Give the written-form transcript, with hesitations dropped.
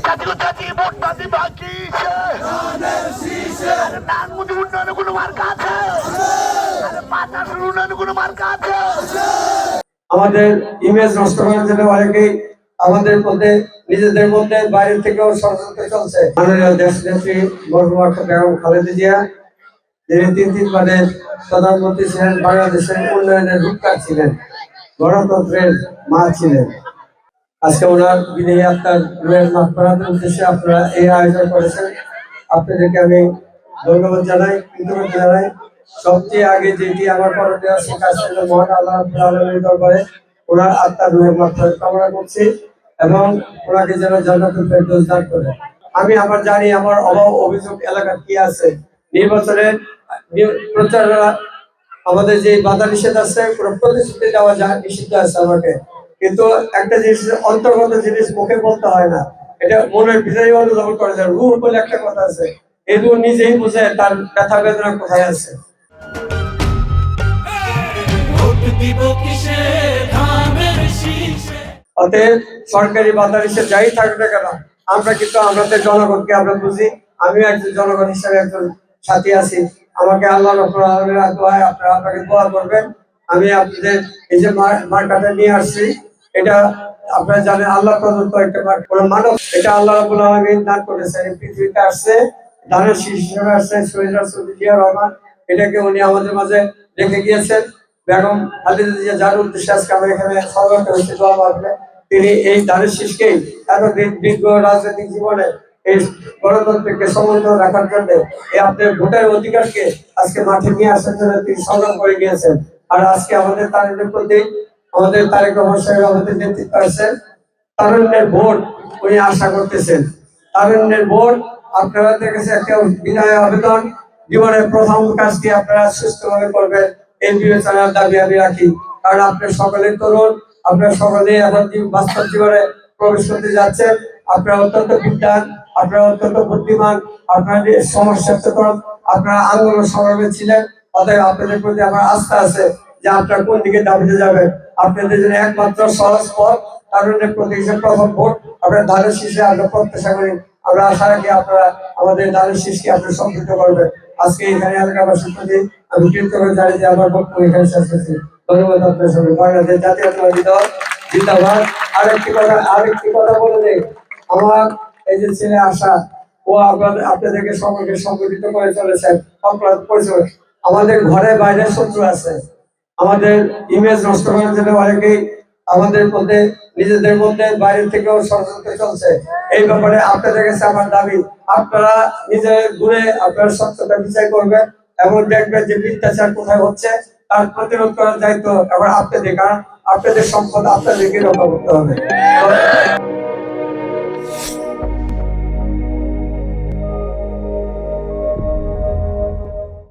জাতীয়তাবাদী ভোটবাদী বাকি নানমুদি উন্নয়নে কোনো মার্কা আছে? মাদ্রাসার উন্নয়নে কোনো মার্কা আছে? আমাদের ইমেজ নষ্ট করার জন্য অনেকেই আমাদের মধ্যে নিজেদের মধ্যে বাইরে থেকেও ষড়যন্ত্র চলছে। মাননীয় দেশ নেত্রী মরহুমা বেগম খালেদা জিয়া যিনি তিনবারের প্রধানমন্ত্রী ছিলেন, বাংলাদেশের উন্নয়নের রূপকার ছিলেন, গণতন্ত্রের মা ছিলেন। আজকে ওনার বিদায়ী আত্মার রুহের মাগফিরাতের উদ্দেশ্যে আপনারা এই আয়োজন করেছেন। আপনাদেরকে আমি ধন্যবাদ জানাই, কৃতজ্ঞতা জানাই। সবচেয়ে আগে যেটি আমার করণীয় আছে কাজ ছিল মহান আল্লাহ রাব্বুল আলামিনের দরবারে ওনার আত্মার রুহের মাগফিরাত কামনা করছি এবং ওনাকে যেন জান্নাতুল ফেরদৌস দান করে। আমি আমার জানি আমার অভিযোগ এলাকার কি আছে। নির্বাচনের প্রচারণা আমাদের যে বাধা নিষেধ আছে, কোনো প্রতিশ্রুতি দেওয়া যায় নিষিদ্ধ আছে আমাকে, কিন্তু একটা জিনিস অন্তর্গত জিনিস মুখে বলতে হয় না, এটা মনের ভিতরে অনুধাবন করা যায়। রূহ বলে একটা কথা আছে, এই রূহ নিজেই বুঝে তার ব্যথা বেদনা কোথায় আছে। অতএব সরকারি বাধা নিষেধ যাই থাকুক না কেন, আমরা কিন্তু আমাদের জনগণকে আমরা বুঝি। আমিও একজন জনগণ হিসেবে একজন সাথী আছি। আমাকে আল্লাহ রাব্বুল আলামিনের দোয়ায় আপনারা আমাকে দোয়া করবেন। আমি আপনাদের এই যে মার্কাটা নিয়ে আসছি, এটা আপনারা জানেন আল্লাহ প্রদত্ত একটা মার্কা, কোনো মানব, এটা আল্লাহ রাব্বুল আলামিন দান করেছেন। পৃথিবীতে আসছে ধানের শীষ হিসেবে আসছে শহীদ রাষ্ট্রপতি জিয়া রহমান, এটাকে উনি আমাদের মাঝে রেখে গিয়েছেন। বেগম খালেদা জিয়া যার উদ্দেশ্যে আজকে আমরা এখানে সমাবেত হয়েছি দোয়া মাহফিলে, তিনি এই ধানের শীষকেই এতদিন দীর্ঘ রাজনৈতিক জীবনে এই গণতন্ত্রকে সমুন্নত রাখার জন্য এই আপনার ভোটের অধিকারকে আজকে মাঠে নিয়ে আসার জন্য তিনি সংগ্রাম করে গিয়েছেন। আর আজকে আমাদের তারুণ্যের প্রতি আমাদের তারেক রহমান সাহেব আমাদের নেতৃত্ব আছেন, তারুণ্যের ভোট উনি আশা করতেছেন। তারুণ্যের ভোট আপনাদের কাছে একটা বিনয় আবেদন, জীবনের প্রথম কাজটি আপনারা সুস্থভাবে করবেন এই বিবেচনার দাবি আমি রাখি। কারণ আপনার সকলের তরুণ, আপনার সকলে এখন বাস্তব জীবনে প্রবেশ করতে যাচ্ছেন। আপনারা অত্যন্ত বিজ্ঞান, আপনারা অত্যন্ত বুদ্ধিমান, আপনাদের সমাজ সচেতন, আপনারা আন্দোলন সংগ্রামে ছিলেন। অতএব আপনাদের প্রতি আমার আস্থা আছে যে আপনারা কোন দিকে দাবিতে যাবেন। আপনাদের জন্য একমাত্র সহজ পথ তারুণ্যের প্রতি হিসেবে প্রথম ভোট আপনার ধানের শীষে আমরা প্রত্যাশা করি। আমরা আশা রাখি আপনারা আমাদের ধানের শীষকে আপনারা সম্পৃক্ত করবেন। আজকে এখানে এলাকাবাসীর প্রতি আমি কৃতজ্ঞ জানি যে আমার বক্তব্য এখানে শেষ করছি। ধন্যবাদ আপনার সঙ্গে। বাংলাদেশ জাতীয়তাবাদী দল জিন্দাবাদ। আরেকটি কথা বলে দেই, আমার এই যে ছেলে আশা, ও আপনাদেরকে সকলকে সংগঠিত করে চলেছেন অপরাধ পরিচয়। আমাদের ঘরে বাইরে শত্রু আছে, আমাদের ইমেজ নষ্ট করার জন্য অনেকেই আমাদের মধ্যে নিজেদের মধ্যে বাইরে থেকেও ষড়যন্ত্র চলছে। এই ব্যাপারে আপনাদের কাছে আমার দাবি, আপনারা নিজের ঘুরে আপনারা সত্যতা বিচার করবেন এবং দেখবেন যে মিথ্যাচার কোথায় হচ্ছে, তার প্রতিরোধ করার দায়িত্ব এখন আপনাদের, কারণ আপনাদের সম্পদ আপনাদেরকে রক্ষা করতে হবে।